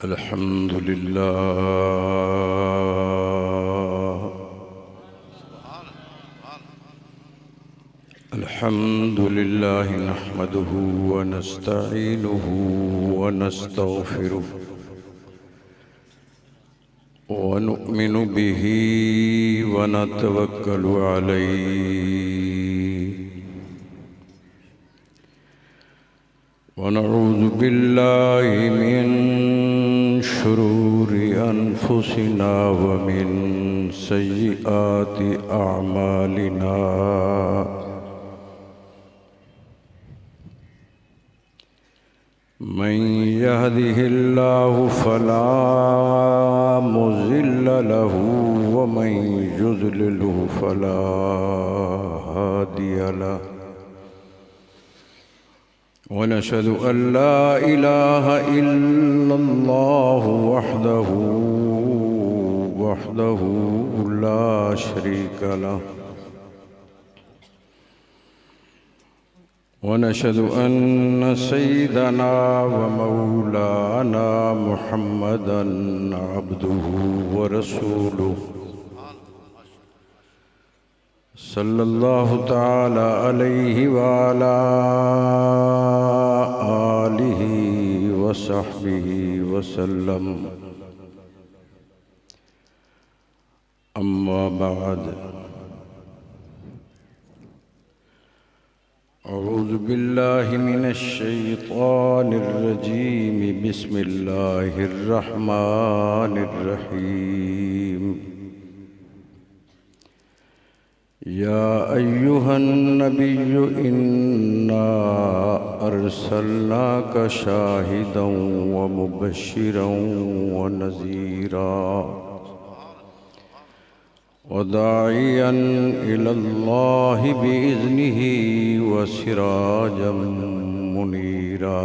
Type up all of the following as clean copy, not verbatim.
अल्हम्दुलिल्लाह नहमदुहु व नस्तईनुहु व नस्तगफिरुहु व नुअमिनु बिही व नतवक्कलु अलैहि व नऊज़ु बिल्लाहि मिन शुरूरि अनफुसिना व मिन सय्यिआति अअमालिना। मन यहदिहिल्लाहु फला मुज़िल्ल लहु व मन युज़लिलहु फला हादिय लहु। व नशहदु अल्ला इलाहा इल्लल्लाहु वहदहु ला शरीक लहु। वनशहदु अन्न सय्यदना व मौलाना मुहम्मदन अब्दुहु व रसूलुहु सल्लल्लाहु तआला अलैहि व अला आलिहि व सहबिहि व सल्लम। अम्मा बाद अऊज़ु बिल्लाहि मिनश शैतानिर रजीम। बिस्मिल्लाहिर रहमानिर रहीम। या अय्युहन नबिय्यु इन्ना अर्सलनाका शाहिदन व मुबश्शिरन व नज़ीरा व दाइयन इलल्लाहि बिइज़्निहि व सिराजम मुनीरा।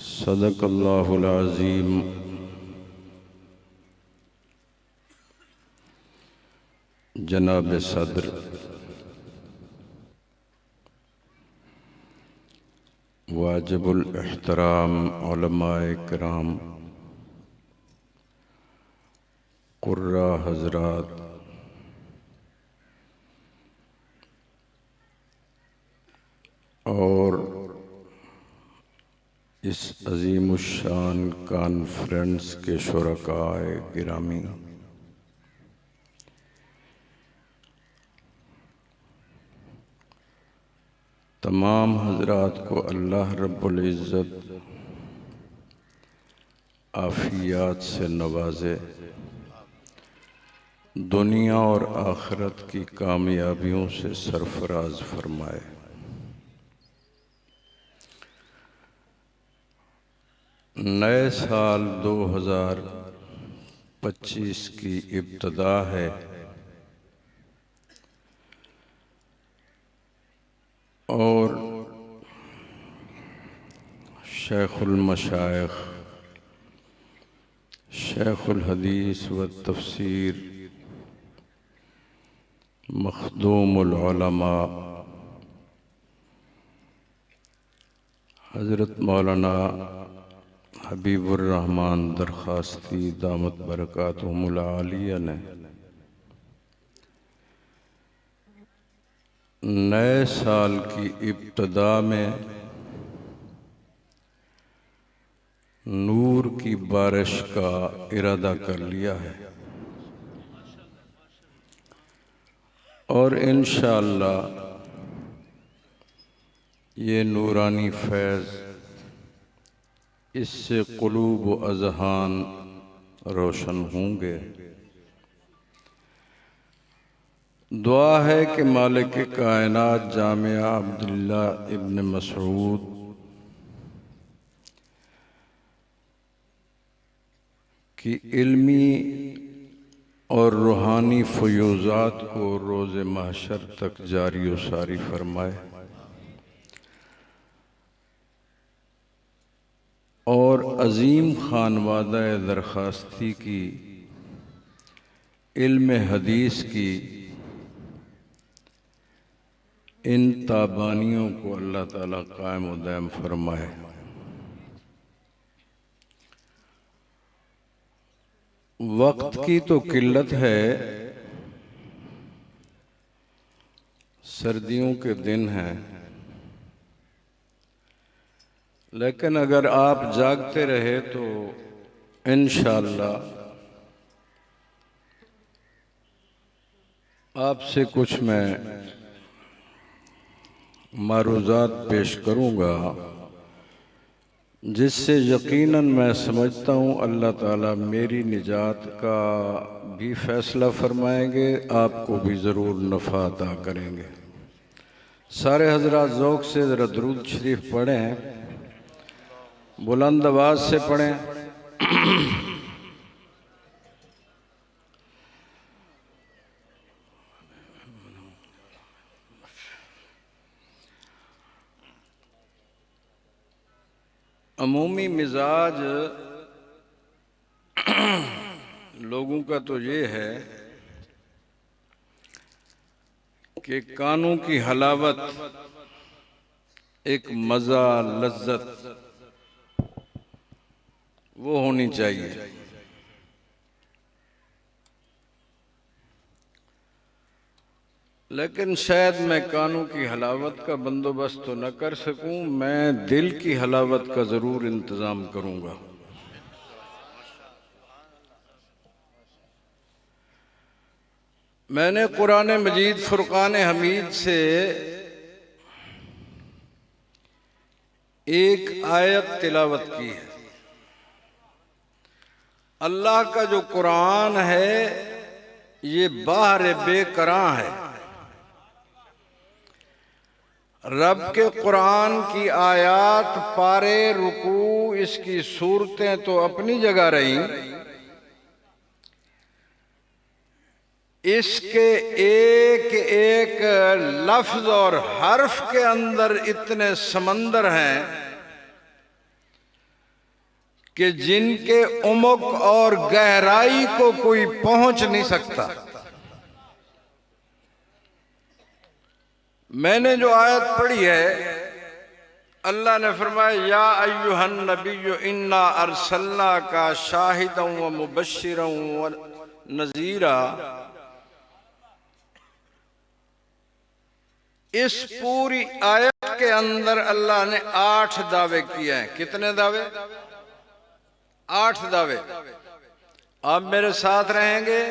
सदक़ल्लाहुल अज़ीम। जनाब सदर वाजिबुल एहतराम उलमाए किराम, कुर्रा हज़रात, और इस अज़ीमुश्शान कॉन्फ्रेंस के शुरकाए गिरामी, तमाम हज़रात को अल्लाह रब्बुल इज़्ज़त आफ़ियात से नवाजे, दुनिया और आखिरत की कामयाबियों से सरफराज फरमाए। नए साल 2025 की इब्तिदा है और शेखुल मशाइख, शेखुल हदीस व तफसीर, मखदूमुल उलमा हज़रत मौलाना हबीबुर रहमान दरखास्ती दामत बरकातुहुमुल आलिया ने नए साल की इब्तिदा में नूर की बारिश का इरादा कर लिया है और इंशाअल्लाह ये नूरानी फैज़ इससे क़ुलूब व अज़हान रोशन होंगे। दुआ है कि मालिक कायनात जामिया अब्दुल्ला इब्न मसऊद की इल्मी और रूहानी फ़यूज़ात को रोज़े महशर तक जारी व सारी फरमाए और अज़ीम खानवादा दरखास्ती की इल्म हदीस की इन ताबानियों को अल्लाह ताला कायम व दायम फरमाए। वक्त की तो किल्लत है, सर्दियों के दिन हैं, लेकिन अगर आप जागते रहे तो इंशाअल्लाह आपसे कुछ मैं मारूज़ात पेश करूँगा जिससे यकीनन मैं समझता हूँ अल्लाह ताला मेरी निजात का भी फ़ैसला फरमाएंगे, आपको भी ज़रूर नफ़ा अता करेंगे। सारे हज़रात ज़ौक़ से ज़रा दुरूद शरीफ पढ़ें, बुलंद आवाज़ से पढ़ें। अमूमी मिजाज लोगों का तो ये है कि कानों की हलावत, एक मज़ा, लज्जत वो होनी चाहिए। लेकिन शायद मैं कानों की हलावत का बंदोबस्त तो न कर सकूं, मैं दिल की हलावत का ज़रूर इंतज़ाम करूंगा। मैंने कुरान मजीद फुरकान हमीद से एक आयत तिलावत की है। अल्लाह का जो कुरान है ये बाहर बेकरां है। रब के कुरान की आयात, पारे, रुकू, इसकी सूरतें तो अपनी जगह रहीं, इसके एक एक लफ्ज और हर्फ के अंदर इतने समंदर हैं कि जिनके उमक और गहराई को कोई पहुंच नहीं सकता। मैंने जो आयत पढ़ी है, अल्लाह ने फरमाया या अय्युहन नबिय्यु इन्ना अरसलना का शाहिदन व मुबश्शिरन व नज़ीरा। इस पूरी आयत के अंदर अल्लाह ने 8 दावे किए हैं। कितने दावे? 8 दावे। आप मेरे साथ रहेंगे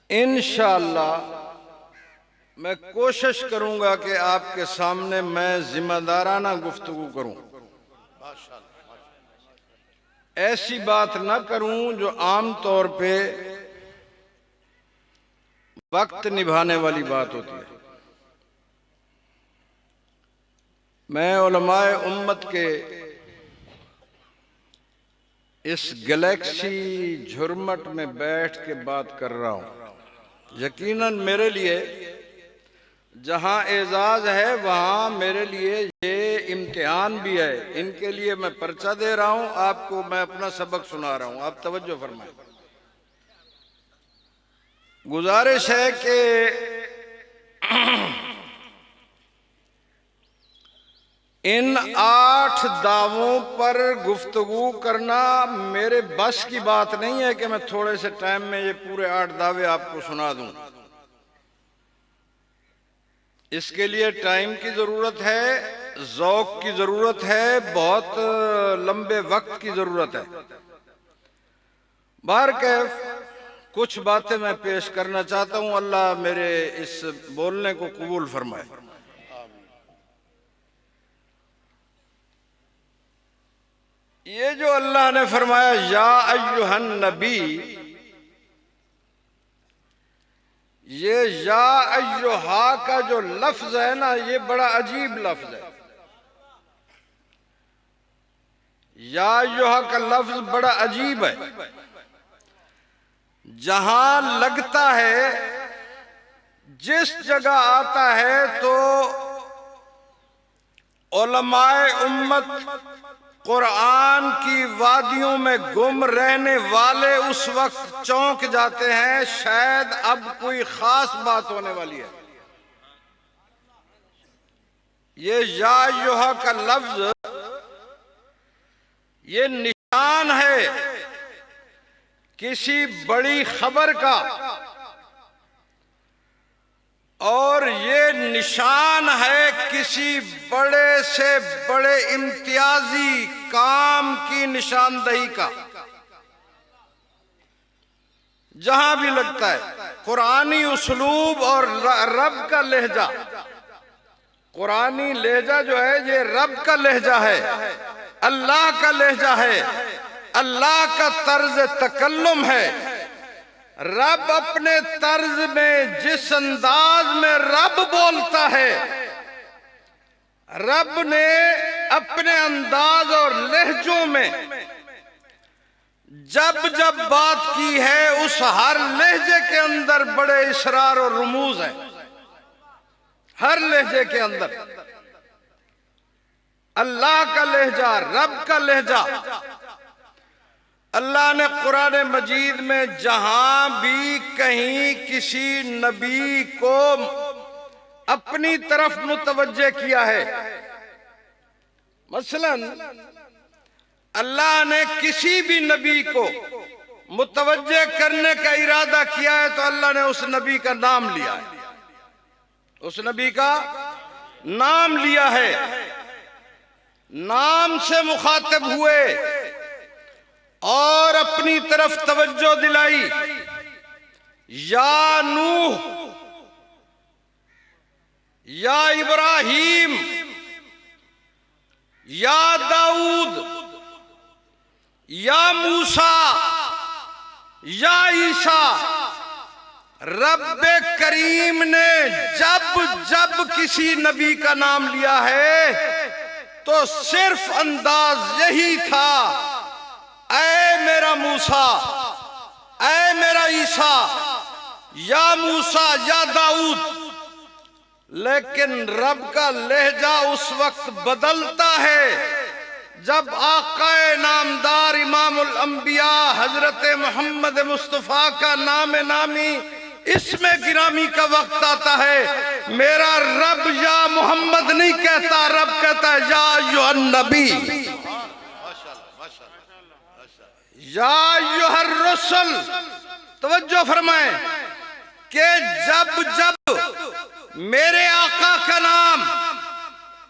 इंशाअल्लाह। मैं कोशिश करूंगा कि आपके सामने मैं जिम्मेदाराना गुफ्तगू करूं, ऐसी बात ना करूं जो आम तौर पे वक्त निभाने वाली बात होती है। मैं उलमाए उम्मत के इस गैलेक्सी झुरमट में बैठ के बात कर रहा हूं। यकीनन मेरे लिए जहां एजाज है वहां मेरे लिए ये इम्तिहान भी है। इनके लिए मैं पर्चा दे रहा हूं, आपको मैं अपना सबक सुना रहा हूं। आप तवज्जो फरमाएं। गुजारिश है कि इन 8 दावों पर गुफ्तगू करना मेरे बस की बात नहीं है कि मैं थोड़े से टाइम में ये पूरे 8 दावे आपको सुना दूं। इसके लिए टाइम की जरूरत है, ज़ौक़ की जरूरत है, बहुत लंबे वक्त की जरूरत है। बाहर कैफ कुछ बातें मैं पेश करना चाहता हूं। अल्लाह मेरे इस बोलने को कबूल फरमाए। ये जो अल्लाह ने फरमाया या अय्युहन नबी, ये या अय्युहा का जो लफ्ज है ना, ये बड़ा अजीब लफ्ज है। या अय्युहा का लफ्ज बड़ा अजीब है। जहां लगता है, जिस जगह आता है तो उलमाए उम्मत कुरान की वादियों में गुम रहने वाले उस वक्त चौंक जाते हैं, शायद अब कोई खास बात होने वाली है। ये या अय्युहा का लफ्ज ये निशान है किसी बड़ी खबर का, और ये निशान है किसी बड़े से बड़े इम्तियाजी काम की निशानदही का। जहां भी लगता है कुरानी उसलूब और रब का लहजा, कुरानी लहजा जो है ये रब का लहजा है, अल्लाह का लहजा है, अल्लाह का तर्ज तकल्लुम है। रब अपने तर्ज में जिस अंदाज में रब बोलता है, रब ने अपने अंदाज और लहजों में जब जब बात की है उस हर लहजे के अंदर बड़े इसरार और रुमूज है। हर लहजे के अंदर अल्लाह का लहजा, रब का लहजा। अल्लाह ने कुरान मजीद में जहां भी कहीं किसी नबी को अपनी तरफ मुतवज्जे किया है, मसलन अल्लाह ने किसी भी नबी को मुतवज्जे करने का इरादा किया है तो अल्लाह ने उस नबी का नाम लिया है, उस नबी का नाम लिया है, नाम से मुखातिब हुए और अपनी तरफ तवज्जो दिलाई। या नूह, या इब्राहिम, या दाऊद, या मूसा, या ईसा। रब्बे करीम ने जब जब किसी नबी का नाम लिया है तो सिर्फ अंदाज यही था, ऐ मेरा मूसा, ऐ मेरा ईसा, या मूसा, या दाऊद। लेकिन रब का लहजा उस वक्त बदलता है जब आकाए नामदार इमामुल अंबिया हजरत मोहम्मद मुस्तफ़ा का नाम नामी इसमें गिरामी का वक्त आता है। मेरा रब या मोहम्मद नहीं कहता, रब कहता है या अय्युहन नबी, या अय्युहर रसूल। तवज्जो फरमाएं कि जब जब मेरे आका का नाम,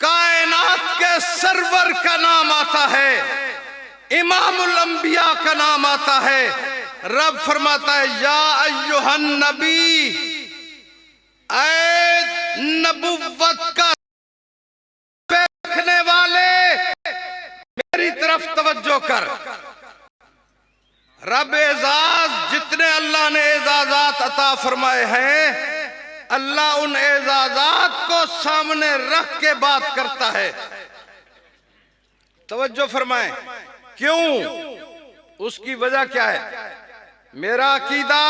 कायनात के सरवर का नाम आता है, इमामुल अंबिया का नाम आता है, रब फरमाता है या अय्युहन नबी, ऐ नबुव्वत का रखने वाले मेरी तरफ तवज्जो कर। रब एजाज जितने अल्लाह ने एजाजात अता फरमाए हैं, अल्लाह उन एजाजात को सामने रख के बात करता है। तवज्जो फरमाएं, क्यों? उसकी वजह क्या है? मेरा अकीदा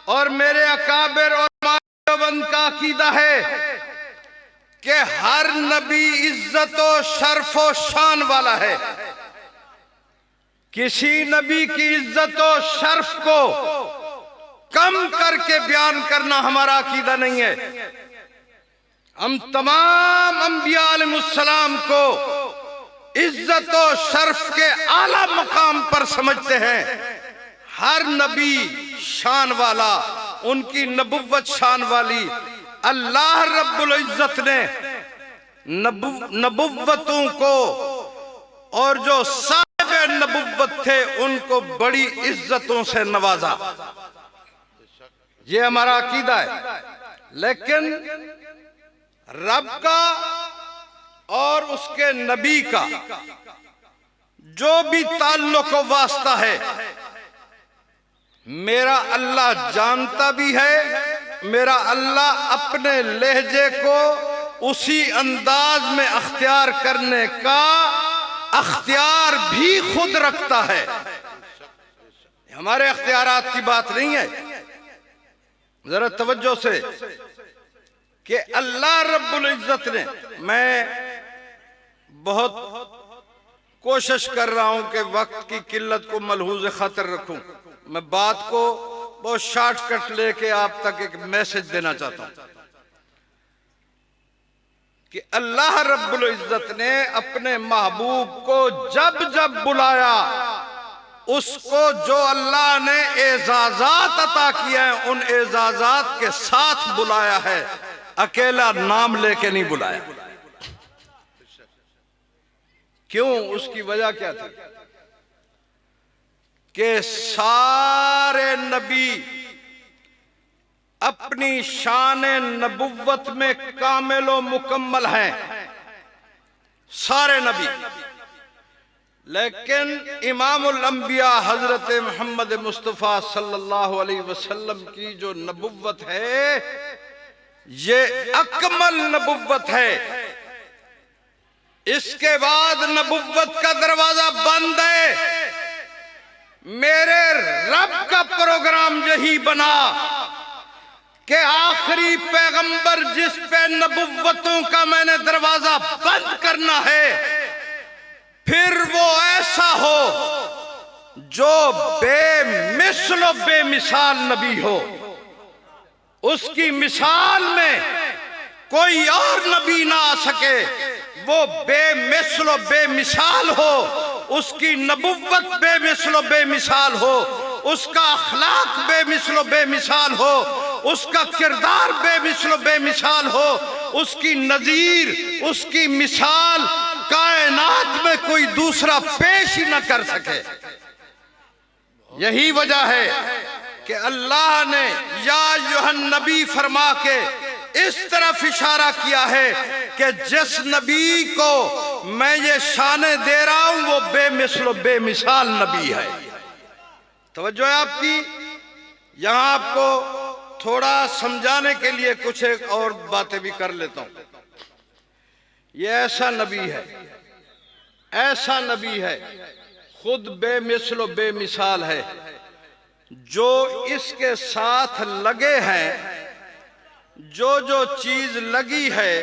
और मेरे अकाबिर और देवबंद का अकीदा है कि हर नबी इज्जत और शर्फ और शान वाला है। किसी नबी की इज्जत और शर्फ को कम करके बयान करना हमारा अकीदा नहीं है। हम तमाम अंबिया अलैहिस्सलाम को इज्जत और शर्फ के आला मकाम पर समझते हैं। हर नबी शान वाला, उनकी नबुव्वत शान वाली। अल्लाह रब्बुल इज्जत ने नबुव्वतों को और जो साहिब नबुव्वत थे उनको बड़ी इज्जतों से नवाजा। ये हमारा अकीदा है। लेकिन रब का और उसके नबी का जो भी ताल्लुक वास्ता है, मेरा अल्लाह जानता भी है। मेरा अल्लाह अपने लहजे को उसी अंदाज में अख्तियार करने का अख्तियार भी खुद रखता है। हमारे अख्तियारात की बात नहीं है। जरा तवज्जो से कि अल्लाह रब्बुल इज्जत ने, मैं बहुत कोशिश कर रहा हूं कि वक्त की किल्लत को मलहूज खातिर रखूं। मैं बात को बहुत शॉर्टकट लेके आप तक एक मैसेज देना चाहता हूं। कि अल्लाह रब्बुल इज्जत ने अपने महबूब को जब जब बुलाया, उसको जो अल्लाह ने एजाजात अता किए हैं उन एजाजात के साथ बुलाया है, अकेला नाम लेके नहीं बुलाया। क्यों? उसकी वजह क्या थी कि सारे नबी अपनी शान नबुव्वत में कामिल मुकम्मल हैं, सारे नबी। लेकिन इमामुल अंबिया हजरत मोहम्मद मुस्तफ़ा सल्लल्लाहु अलैहि वसल्लम की जो नबुव्वत है, ये अकमल नबुव्वत है। इसके बाद नबुव्वत का दरवाजा बंद है। मेरे रब का प्रोग्राम यही बना कि आखिरी पैगंबर जिस पे नबुव्वतों का मैंने दरवाजा बंद करना है, फिर वो ऐसा हो जो बेमिसल बेमिसाल नबी हो। उसकी मिसाल में कोई और नबी ना आ सके। वो बेमिसल बेमिसाल हो, उसकी नबुव्वत बेमिसल बेमिसाल हो, उसका अखलाक बेमिसल बेमिसाल हो, उसका किरदार बेमिसल बेमिसाल हो, उसकी नजीर, उसकी मिसाल कायनात में कोई दूसरा पेश ही न कर सके। यही वजह है कि अल्लाह ने या अय्युहन नबी फरमा के इस तरफ इशारा किया है कि जिस नबी को मैं ये शाने दे रहा हूं वो बेमिसल बेमिसाल नबी है। तवज्जो है आपकी। यहां आपको थोड़ा समझाने के लिए कुछ एक और बातें भी कर लेता हूं। ये ऐसा नबी है, ऐसा नबी है, खुद बेमिसल बेमिसाल है, जो इसके साथ लगे हैं, जो जो चीज लगी है,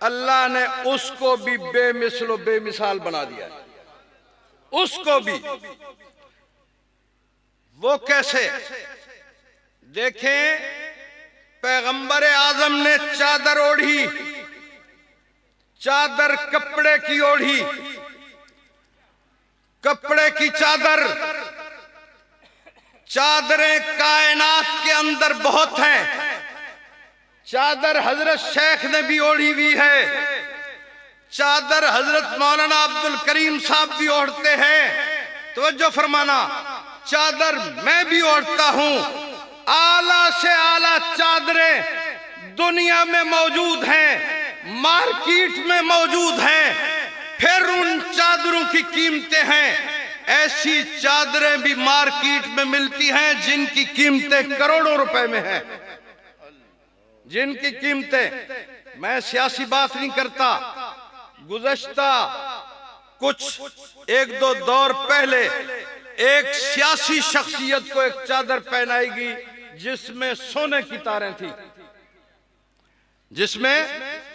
अल्लाह ने उसको भी बेमिसल बेमिसाल बना दिया। उसको भी। वो कैसे? देखें, पैगंबर आजम ने चादर ओढ़ी, चादर कपड़े की ओढ़ी, कपड़े की चादर। चादरें कायनात के अंदर बहुत हैं। चादर हजरत शेख ने भी ओढ़ी हुई है, चादर हजरत मौलाना अब्दुल करीम साहब भी ओढ़ते हैं। तवज्जो फरमाना, चादर मैं भी ओढ़ता हूं। आला से आला चादरें दुनिया में मौजूद हैं, मार्केट में मौजूद हैं। फिर उन चादरों की कीमतें हैं। ऐसी चादरें भी मार्केट में मिलती हैं जिनकी कीमतें करोड़ों रुपए में हैं, जिनकी कीमतें। मैं सियासी बात नहीं करता। गुज़श्ता कुछ एक दो दौर पहले एक सियासी शख्सियत को एक चादर पहनाई गई जिसमें सोने की तारें थी, जिसमें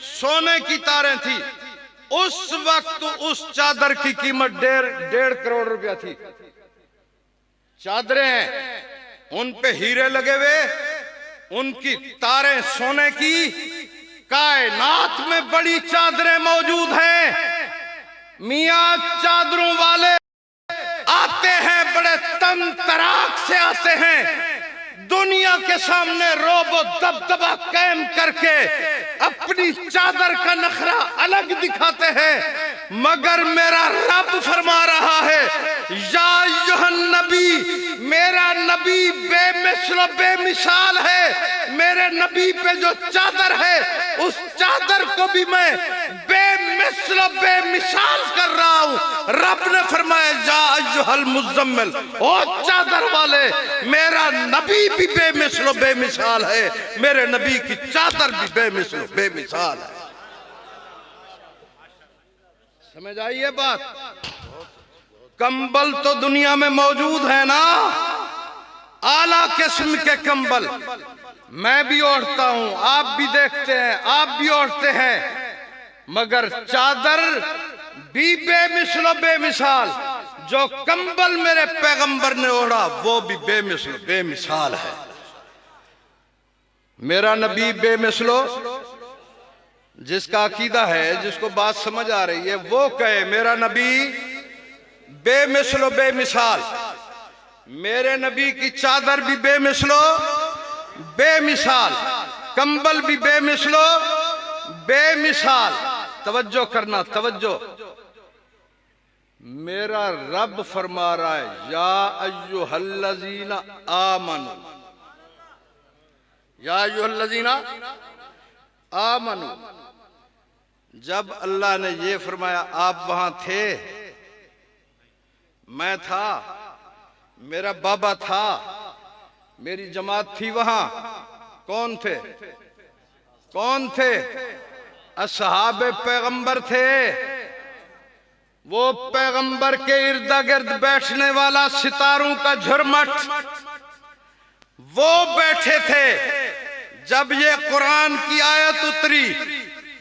सोने की तारें थी। उस वक्त उस चादर की कीमत 1.5 करोड़ रुपया थी। चादरें हैं, उन पे हीरे लगे हुए, उनकी तारें सोने की। कायनात में बड़ी चादरें मौजूद हैं। मियां चादरों वाले आते हैं, बड़े तन तराक से आते हैं, दुनिया के सामने रोबो दबदबा कायम करके अपनी चादर का नखरा अलग दिखाते हैं। मगर मेरा रब फरमा रहा है, या अय्युहन नबी, मेरा नबी बेमिसल बेमिसाल है। मेरे नबी पे जो चादर है, उस चादर को भी मैं बेमिसल बेमिसाल कर रहा हूं। रब ने फरमाया, या अय्युहल मुज़म्मिल, ओ चादर वाले, मेरा नबी भी बेमिसल बेमिसाल है, मेरे नबी की चादर भी बेमिसल बेमिसाल है। समझ आई ये बात? कंबल तो दुनिया में मौजूद है ना, आला किस्म के कंबल। मैं भी ओढ़ता हूं, आप भी देखते हैं, आप भी ओढ़ते हैं। मगर चादर भी बेमिसल बेमिसाल। जो कंबल मेरे पैगंबर ने ओढ़ा वो भी बेमिसल बेमिसाल है। मेरा नबी बेमिसलो जिसका अकीदा है, जिसको बात समझ आ रही है, वो कहे मेरा नबी बेमिसलो बेमिसाल, मेरे नबी की चादर भी बेमिसलो बेमिसाल, कंबल भी बेमिसलो बेमिसाल। तवज्जो करना, तवज्जो। मेरा रब फरमा रहा है या अय्युहल्लज़ीना आमनू, या अय्युहल्लज़ीना आमनू। जब अल्लाह ने ये फरमाया, आप वहां थे, मैं था, मेरा बाबा था, मेरी जमात थी वहां। कौन थे? कौन थे? असहाबे पैगंबर थे। वो पैगंबर के इर्द गिर्द बैठने वाला सितारों का झुरमट, वो बैठे थे जब ये कुरान की आयत उतरी।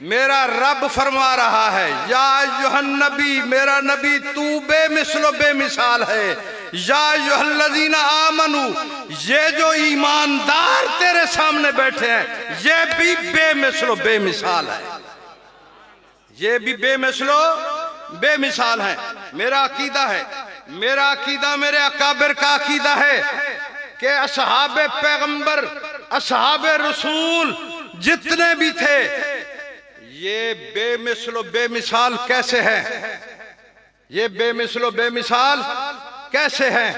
मेरा रब फरमा रहा है या अय्युहन नबी, मेरा नबी तू बेमिसलो बेमिसाल है। या अय्युहल्लज़ीना आमनू, ये जो ईमानदार तेरे सामने बैठे हैं ये भी बेमिसलो बेमिसाल है, ये भी बेमिसलो बेमिसाल है। मेरा अकीदा है, मेरा अकीदा मेरे अकाबिर का अकीदा है कि असहाबे पैगंबर, असहाबे रसूल जितने भी थे ये बेमिसलो बेमिसाल कैसे हैं? ये बेमिसलो बेमिसाल कैसे हैं?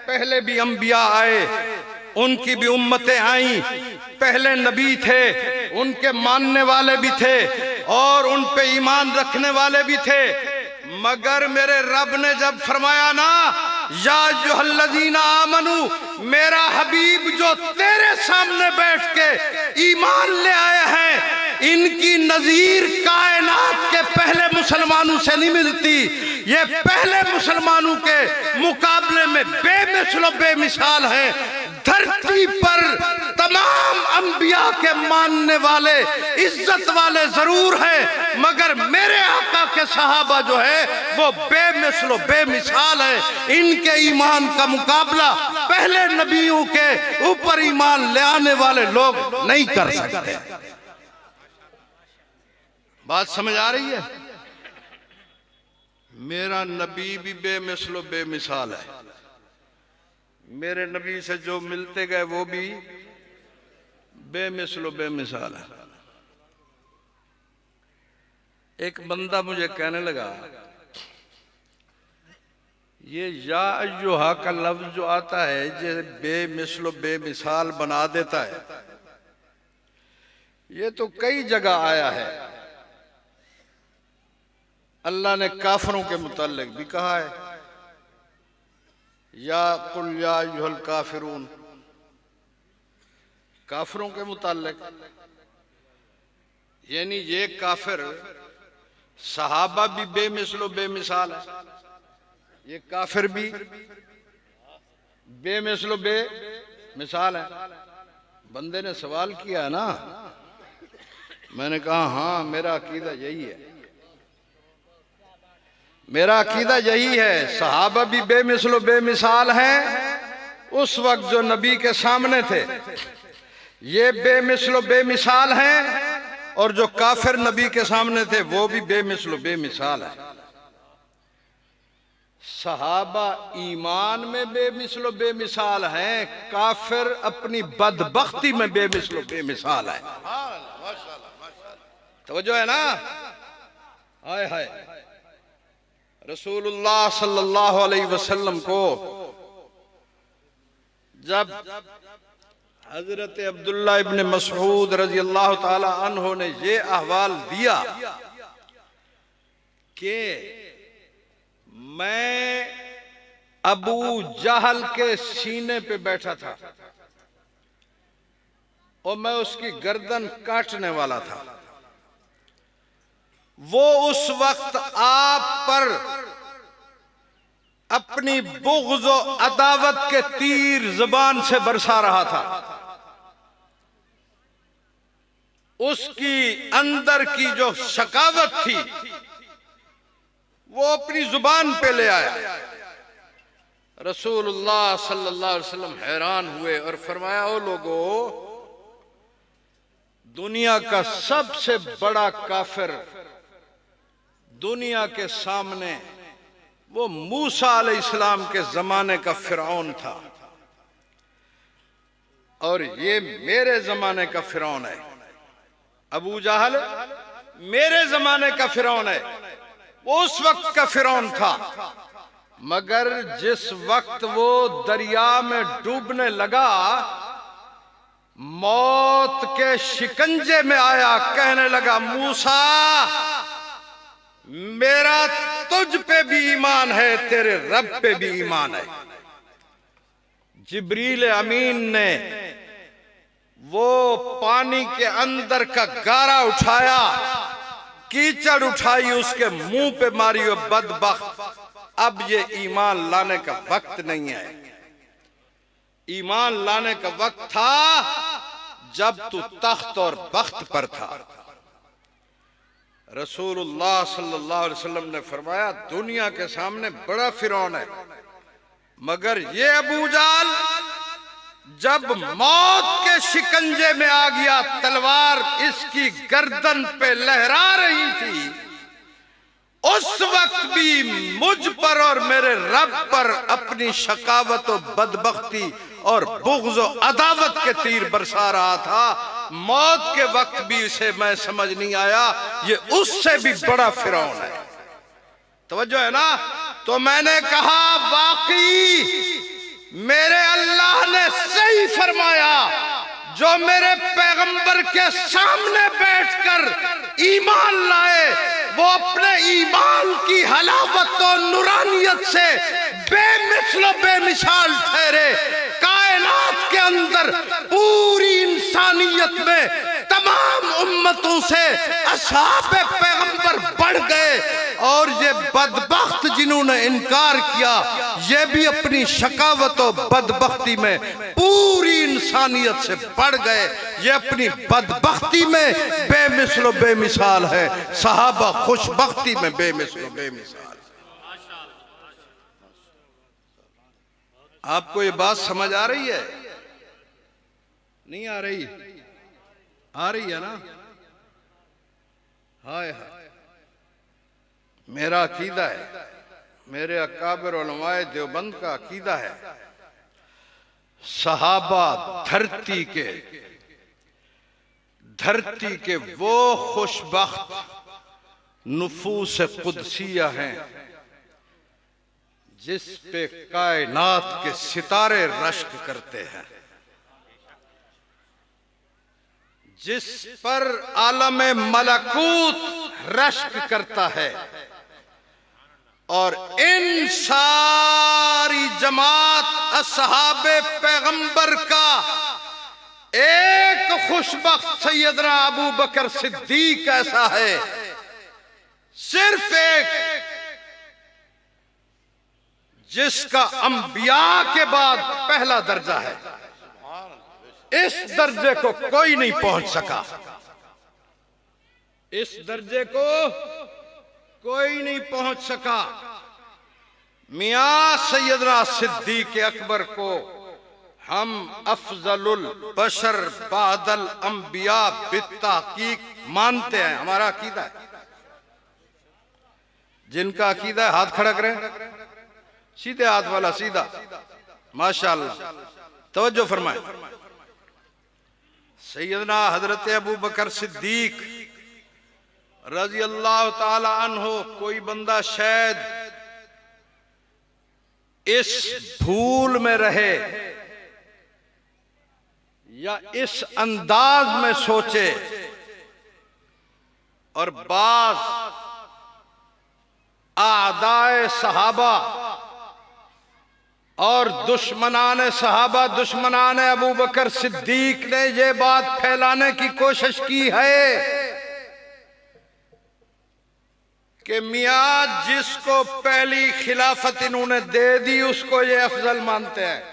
पहले भी अंबिया आए, उनकी भी उम्मतें आई, पहले नबी थे, उनके मानने वाले भी थे और उन पे ईमान रखने वाले भी थे। मगर मेरे रब ने जब फरमाया ना या अय्युहल्लज़ीना आमनू, मेरा हबीब जो तेरे सामने बैठ के ईमान ले आए हैं, इनकी नजीर कायनात के पहले मुसलमानों से नहीं मिलती। ये पहले मुसलमानों के मुकाबले में बेमिसलो बेमिसाल है। धरती पर तमाम अंबिया के मानने वाले, इज्जत वाले जरूर हैं, मगर मेरे आका के सहाबा जो है वो बेमिसलो बेमिसाल है। इनके ईमान का मुकाबला पहले नबियों के ऊपर ईमान ले आने वाले लोग नहीं कर सकते। बात समझ आ रही है? मेरा नबी भी बेमिसलो बेमिसाल है। मेरे नबी से जो मिलते गए वो भी बेमिसलो बेमिसाल है। एक बंदा मुझे कहने लगा, ये या अय्युहा का लफ्ज जो आता है ये बेमिसलो बेमिसाल बना देता है। ये तो कई जगह आया है। अल्लाह ने काफरों के मुताल्लिक भी कहा है या कुल या अय्युहल काफिरून, काफिरों के मुताल्लिक। यानी ये काफिर, सहाबा भी बेमिसलो बेमिसाल है, ये काफिर भी बेमिसलो बेमिसाल है। बंदे ने सवाल किया ना, मैंने कहा हाँ मेरा अकीदा यही है, मेरा अकीदा यही है। सहाबा भी बेमिसलो बेमिसाल हैं उस वक्त जो नबी के सामने थे, ये बेमिसलो बेमिसाल हैं, और जो काफिर नबी के सामने थे वो भी बेमिसलो बेमिसाल है। सहाबा ईमान में बेमिसलो बेमिसाल हैं, काफिर अपनी बदबख्ती में बेमिसलो बेमिसाल है। तवज्जो है ना? हाय हाय। रसूलुल्लाह सल्लल्लाहु अलैहि वसल्लम को जब हजरत अब्दुल्ला इब्न मसऊद रजी अल्लाह ताला अन्हो ने ये अहवाल दिया कि मैं अबू जहल के सीने पे बैठा था और मैं उसकी गर्दन काटने वाला था, वो उस वक्त आप पर अपनी बुग़्ज़ और अदावत के तीर ज़बान से बरसा रहा था। उसकी अंदर की जो शकावत थी वो अपनी जुबान पे ले आया। रसूलुल्लाह सल्लल्लाहु अलैहि वसल्लम हैरान हुए और फरमाया, ओ लोगो, दुनिया का सबसे बड़ा काफिर दुनिया के सामने वो मूसा अलैहिस्सलाम के जमाने का फिरौन था, और ये मेरे जमाने का फिरौन है। अबू जहल मेरे जमाने का फिरौन है, वो उस वक्त का फिरौन था। मगर जिस वक्त वो दरिया में डूबने लगा, मौत के शिकंजे में आया, कहने लगा मूसा मेरा तुझ पे भी ईमान है, तेरे रब पे भी ईमान है। जिब्रील अमीन ने वो पानी के अंदर का गारा उठाया, कीचड़ उठाई, उसके मुंह पे मारी, वो बदबख्त अब ये ईमान लाने का वक्त नहीं है। ईमान लाने का वक्त था जब तू तख्त और बख्त पर था। रसूलुल्लाह सल्लल्लाहु अलैहि वसल्लम ने फरमाया दुनिया के सामने बड़ा फिरौन है, मगर ये अबू जहल जब मौत के शिकंजे में आ गया, तलवार इसकी गर्दन पे लहरा रही थी, उस वक्त भी मुझ पर और मेरे रब पर अपनी शकावत और बदबख्ती और बुग़्ज़ और अदावत के तीर बरसा रहा था। मौत के वक्त भी इसे मैं समझ नहीं आया ये उससे भी बड़ा फिरौन है। तवज्जो है ना? तो मैंने कहा वाकई मेरे अल्लाह ने सही फरमाया, जो मेरे पैगंबर के सामने बैठकर ईमान लाए वो अपने ईमान की हलावत और नूरानियत से बेमिसल बेमिसाल ठहरे। कायनात के अंदर पूरी इंसानियत में तमाम उम्मतों से असहाबे पैगंबर बढ़ गए, और ये बदबख्त जिन्होंने इनकार किया ये भी अपनी शकावत और बदबख्ती में पूरी इंसानियत से बढ़ गए। ये अपनी बदबख्ती में बेमिसल बेमिसाल है, सहाबा खुशबख्ती में बेमिसल बेमिसाल। आपको ये बात समझ आ रही है? नहीं आ रही? आ रही है ना? हाय हाय, मेरा अकीदा है, मेरे अकाबिर उलमाए देवबंद का अकीदा है, सहाबा धरती के वो खुशबख्त नुफूस कुदसिया हैं जिस पे कायनात के सितारे रश्क करते हैं, जिस पर आलम मलकूत रश्क करता है, और इन सारी जमात असहाबे पैगंबर का एक खुशबख्त सैयदना अबू बकर सिद्दीक ऐसा है, सिर्फ एक, जिसका अंबिया के बाद पहला दर्जा है। इस दर्जे को कोई नहीं पहुंच सका, इस दर्जे को कोई नहीं पहुंच सका। मियां सैयदना सिद्दीक अकबर को हम अफजलुल बशर बादल अंबिया बित्तहकीक मानते हैं, हमारा अकीदा है। जिनका अकीदा है हाथ खड़ा करें, सीधे हाथ वाला सीधा, माशाअल्लाह। तवज्जो फरमाए। सैयदना हजरत अबू बकर सिद्दीक रजी अल्लाह ताला अन्हो, कोई बंदा शायद इस भूल में रहे या इस अंदाज में सोचे, और बाज आदाए सहाबा और दुश्मनाने सहाबा, दुश्मनाने अबू बकर सिद्दीक ने ये बात फैलाने की कोशिश की है कि मियां जिसको पहली खिलाफत इन्होंने दे दी उसको ये अफजल मानते हैं।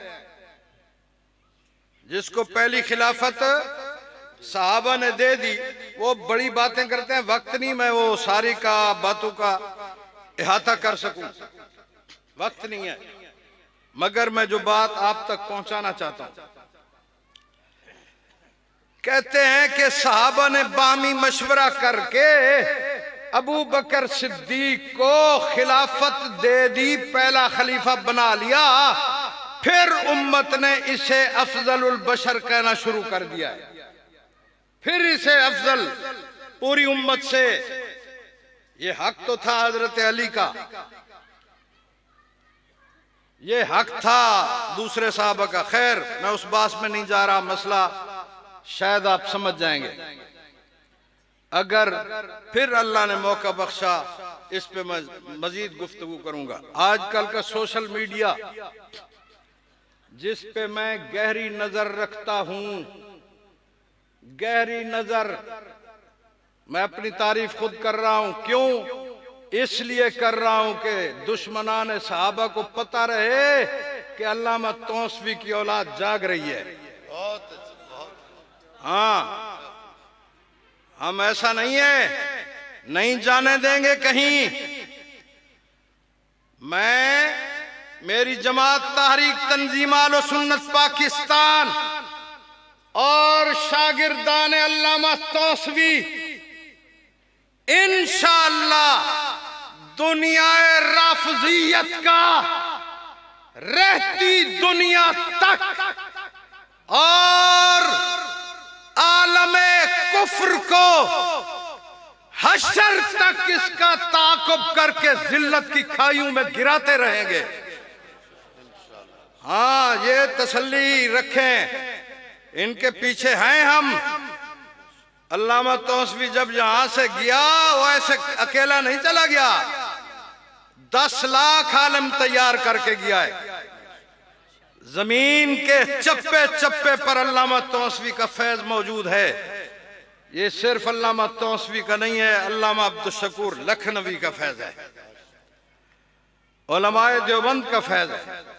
जिसको पहली खिलाफत सहाबा ने दे दी वो बड़ी बातें करते हैं, वक्त नहीं मैं वो सारी का बातों का इहाता कर सकूं, वक्त नहीं है। मगर मैं जो बात आप तक पहुंचाना चाहता हूं, कहते हैं कि सहाबा ने बामी मशवरा करके अबू बकर सिद्दीक को खिलाफत दे दी, पहला खलीफा बना लिया। फिर उम्मत ने इसे अफजलुल बशर कहना शुरू कर दिया है। फिर इसे अफजल पूरी उम्मत से, ये हक तो था हजरत अली का, ये हक था दूसरे साहबा का। खैर मैं उस बात में नहीं जा रहा, मसला शायद आप समझ जाएंगे। अगर फिर अल्लाह ने मौका बख्शा इस पे मैं मजीद गुफ्तगू करूंगा। आजकल का सोशल मीडिया जिस पे मैं गहरी नजर रखता हूं, गहरी नजर, मैं अपनी तारीफ खुद कर रहा हूं। क्यों? इसलिए कर रहा हूं कि दुश्मनान सहाबा को पता रहे कि अल्लामा तौसवी की औलाद जाग रही है। हाँ, हम ऐसा नहीं है, नहीं जाने देंगे कहीं। मेरी जमात तहरीक तंजीम आलो सुन्नत पाकिस्तान और शागिर्दान अल्लामा तौसवी इंशाअल्लाह दुनियाए राफजियत का रहती दुनिया तक और आलमे कुफ्र को हशर तक इसका ताक़ुब करके जिल्लत की खाइयों में गिराते रहेंगे। हाँ, ये तसल्ली रखें, इनके पीछे हैं हम। अल्लामा तौसवी जब यहां से गया वो ऐसे अकेला नहीं चला गया, 10 लाख आलम तैयार करके गया है। जमीन के चप्पे चप्पे पर अल्लामा तौसवी का फैज मौजूद है। ये सिर्फ अल्लामा तौसवी का नहीं है, अल्लामा अब्दुल शकूर लखनवी का फैज है, उलमाए देवबंद का फैज है।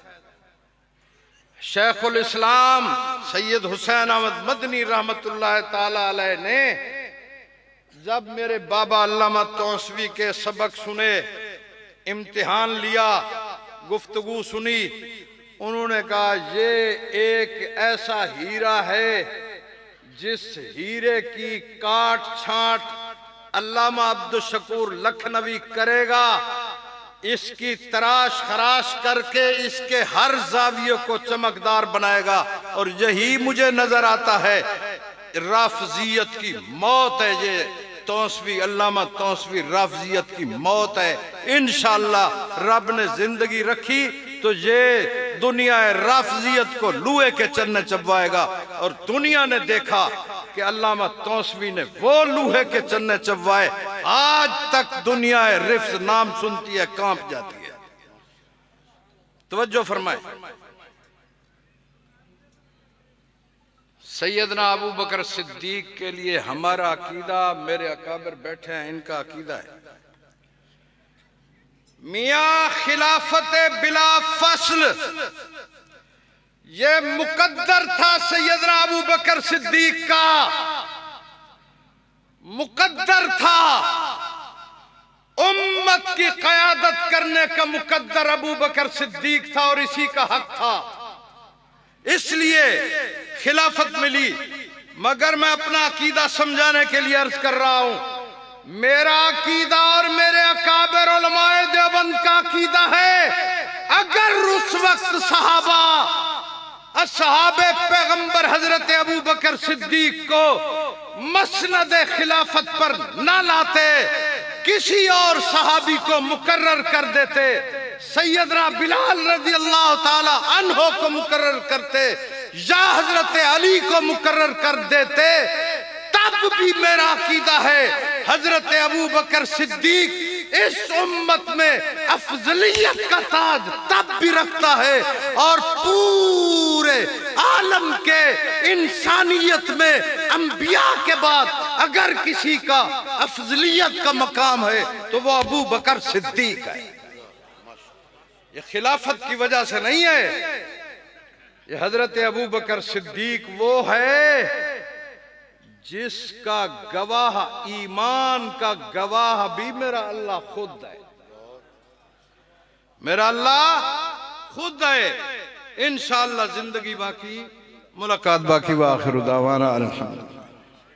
शेखुल इस्लाम सैयद हुसैन अहमद मदनी रहमतुल्लाह ताला अलैह ने जब मेरे बाबा अल्लामा तौसवी के सबक सुने, इम्तिहान लिया, गुफ्तगू सुनी, उन्होंने कहा ये एक ऐसा हीरा है जिस हीरे की काट छांट अल्लामा अब्दुल शकूर लखनवी करेगा, इसकी तराश खराश करके इसके हर जाविये को चमकदार बनाएगा। और यही मुझे नजर आता है, राफजियत की मौत है ये तौसवी, अल्लामा तौसवी राफजियत की मौत है। इंशाअल्लाह रब ने जिंदगी रखी तो ये दुनिया राफजियत को लूहे के चन्ने चबवाएगा। और दुनिया ने देखा कि अल्लामा तौसवी ने वो लूहे के चन्ने चबवाए, आज तक दुनिया रिफ्स नाम सुनती है, कांप जाती है। तवज्जो फरमाए। सैयदना अबू बकर सिद्दीक के लिए हमारा अकीदा, मेरे अकाबिर बैठे हैं, इनका अकीदा है मियां खिलाफत बिला फसल ये मुकद्दर था। सैयदना अबू बकर सिद्दीक का मुकद्दर था, उम्मत की क़यादत करने का मुकद्दर अबू बकर सिद्दीक था और इसी का हक था, इसलिए खिलाफत मिली। मगर मैं अपना अकीदा समझाने के लिए अर्ज कर रहा हूं, मेरा अकीदा और मेरे अकाबिर उलमाए देवबंद का अकीदा है, अगर उस वक्त सहाबा असहाबे पैगंबर हजरत अबू बकर सिद्दीक को मसनद खिलाफत पर न लाते, किसी और सहाबी को मुकर्रर कर देते, सैयदना बिलाल रजी अल्लाह ताला अन्हो को मुकर्रर करते या हजरत अली को मुकर्रर कर देते, तब भी मेरा अकीदा है हजरत अबू बकर सिद्दीक इस उम्मत में अफजलियत का ताज तब भी रखता है और पूरे आलम के इंसानियत में अंबिया के बाद अगर किसी का अफजलियत का मकाम है तो वो अबू बकर सिद्दीक है। ये खिलाफत की वजह से नहीं है, ये हजरत अबू बकर सिद्दीक वो है जिसका गवाह, ईमान का गवाह भी मेरा अल्लाह खुद है, मेरा अल्लाह खुद है। इंशाअल्लाह जिंदगी बाकी मुलाकात बाकी व आखिर दावाना अल्हम्दुलिल्लाह।